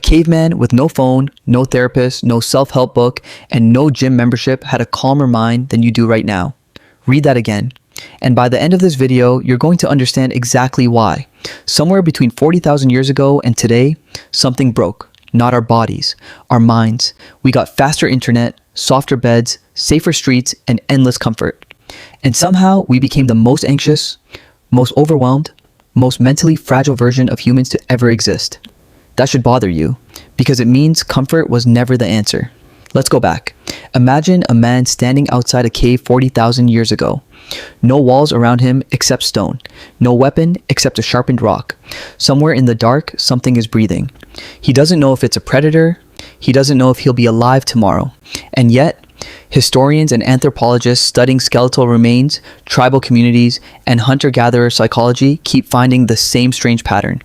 caveman with no phone, no therapist, no self-help book, and no gym membership had a calmer mind than you do right now. Read that again. And by the end of this video, you're going to understand exactly why. Somewhere between 40,000 years ago and today, something broke. Not our bodies, our minds. We got faster internet, softer beds, safer streets, and endless comfort. And somehow we became the most anxious, most overwhelmed, most mentally fragile version of humans to ever exist. That should bother you, because it means comfort was never the answer. Let's go back. Imagine a man standing outside a cave 40,000 years ago. No walls around him except stone. No weapon except a sharpened rock. Somewhere in the dark, something is breathing. He doesn't know if it's a predator. He doesn't know if he'll be alive tomorrow. And yet, historians and anthropologists studying skeletal remains, tribal communities, and hunter-gatherer psychology keep finding the same strange pattern.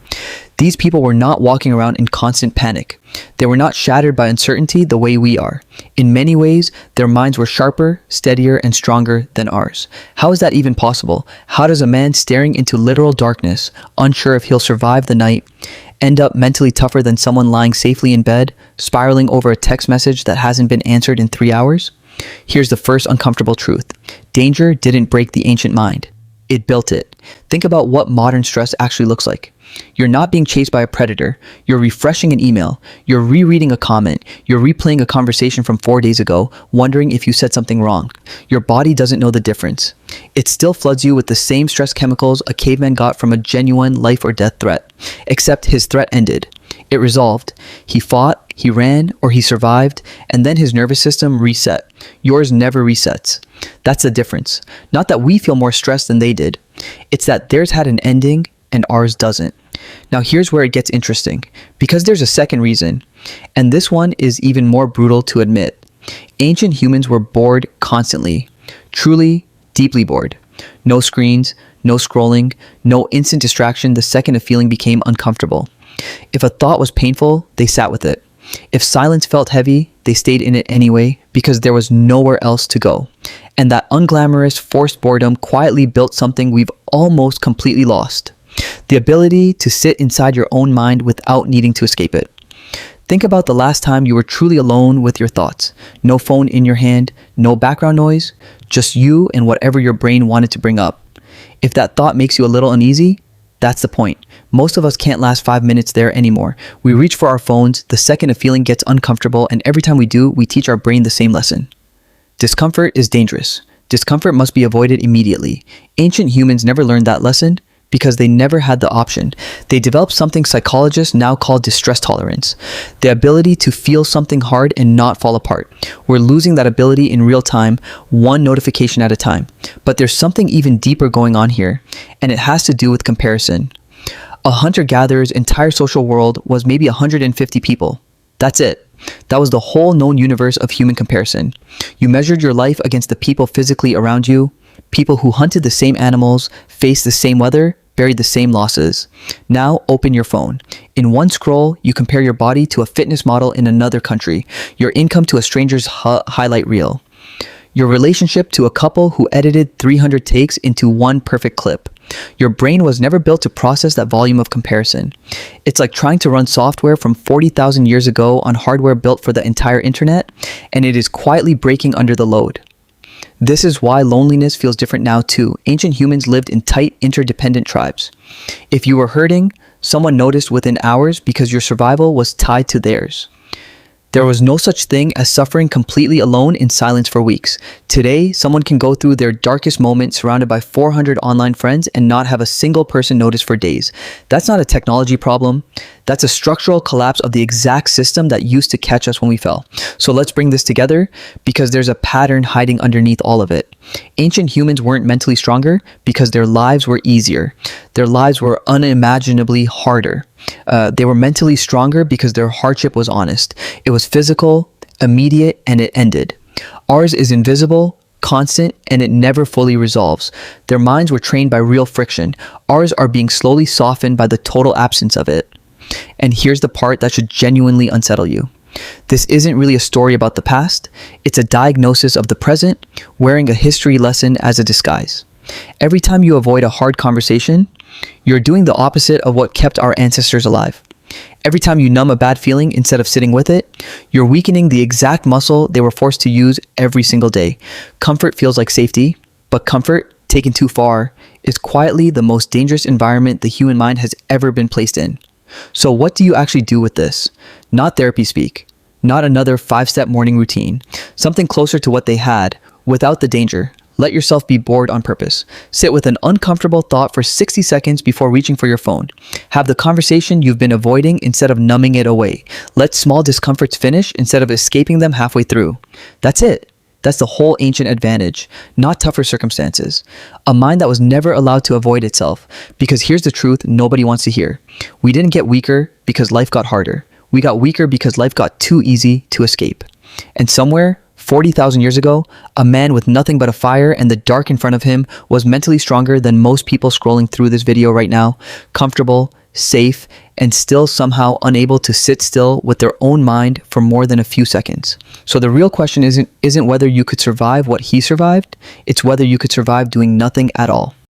These people were not walking around in constant panic. They were not shattered by uncertainty the way we are. In many ways, their minds were sharper, steadier, and stronger than ours. How is that even possible? How does a man staring into literal darkness, unsure if he'll survive the night, end up mentally tougher than someone lying safely in bed, spiraling over a text message that hasn't been answered in 3 hours? Here's the first uncomfortable truth. Danger didn't break the ancient mind. It built it. Think about what modern stress actually looks like. You're not being chased by a predator. You're refreshing an email. You're rereading a comment. You're replaying a conversation from 4 days ago, wondering if you said something wrong. Your body doesn't know the difference. It still floods you with the same stress chemicals a caveman got from a genuine life or death threat. Except his threat ended. It resolved. He fought, he ran, or he survived, and then his nervous system reset. Yours never resets. That's the difference. Not that we feel more stressed than they did. It's that theirs had an ending and ours doesn't. Now here's where it gets interesting, because there's a second reason, and this one is even more brutal to admit. Ancient humans were bored constantly, truly, deeply bored. No screens, no scrolling, no instant distraction the second a feeling became uncomfortable. If a thought was painful, they sat with it. If silence felt heavy, they stayed in it anyway because there was nowhere else to go. And that unglamorous, forced boredom quietly built something we've almost completely lost. The ability to sit inside your own mind without needing to escape it. Think about the last time you were truly alone with your thoughts. No phone in your hand, no background noise, just you and whatever your brain wanted to bring up. If that thought makes you a little uneasy, that's the point. Most of us can't last 5 minutes there anymore. We reach for our phones the second a feeling gets uncomfortable, and every time we do, we teach our brain the same lesson. Discomfort is dangerous. Discomfort must be avoided immediately. Ancient humans never learned that lesson because they never had the option. They developed something psychologists now call distress tolerance, the ability to feel something hard and not fall apart. We're losing that ability in real time, one notification at a time. But there's something even deeper going on here, and it has to do with comparison. A hunter-gatherer's entire social world was maybe 150 people. That's it. That was the whole known universe of human comparison. You measured your life against the people physically around you, people who hunted the same animals, faced the same weather, buried the same losses. Now open your phone. In one scroll, you compare your body to a fitness model in another country, your income to a stranger's highlight reel, your relationship to a couple who edited 300 takes into one perfect clip. Your brain was never built to process that volume of comparison. It's like trying to run software from 40,000 years ago on hardware built for the entire internet, and it is quietly breaking under the load. This is why loneliness feels different now too. Ancient humans lived in tight, interdependent tribes. If you were hurting, someone noticed within hours because your survival was tied to theirs. There was no such thing as suffering completely alone in silence for weeks. Today, someone can go through their darkest moment surrounded by 400 online friends and not have a single person notice for days. That's not a technology problem. That's a structural collapse of the exact system that used to catch us when we fell. So let's bring this together because there's a pattern hiding underneath all of it. Ancient humans weren't mentally stronger because their lives were easier. Their lives were unimaginably harder. They were mentally stronger because their hardship was honest. It was physical, immediate, and it ended. Ours is invisible, constant, and it never fully resolves. Their minds were trained by real friction. Ours are being slowly softened by the total absence of it. And here's the part that should genuinely unsettle you. This isn't really a story about the past. It's a diagnosis of the present, wearing a history lesson as a disguise. Every time you avoid a hard conversation, you're doing the opposite of what kept our ancestors alive. Every time you numb a bad feeling instead of sitting with it, you're weakening the exact muscle they were forced to use every single day. Comfort feels like safety, but comfort, taken too far, is quietly the most dangerous environment the human mind has ever been placed in. So what do you actually do with this? Not therapy speak, not another 5-step morning routine, something closer to what they had, without the danger. Let yourself be bored on purpose. Sit with an uncomfortable thought for 60 seconds before reaching for your phone. Have the conversation you've been avoiding instead of numbing it away. Let small discomforts finish instead of escaping them halfway through. That's it. That's the whole ancient advantage, not tougher circumstances. A mind that was never allowed to avoid itself. Because here's the truth nobody wants to hear. We didn't get weaker because life got harder. We got weaker because life got too easy to escape. And somewhere, 40,000 years ago, a man with nothing but a fire and the dark in front of him was mentally stronger than most people scrolling through this video right now, comfortable, safe, and still somehow unable to sit still with their own mind for more than a few seconds. So the real question isn't whether you could survive what he survived, it's whether you could survive doing nothing at all.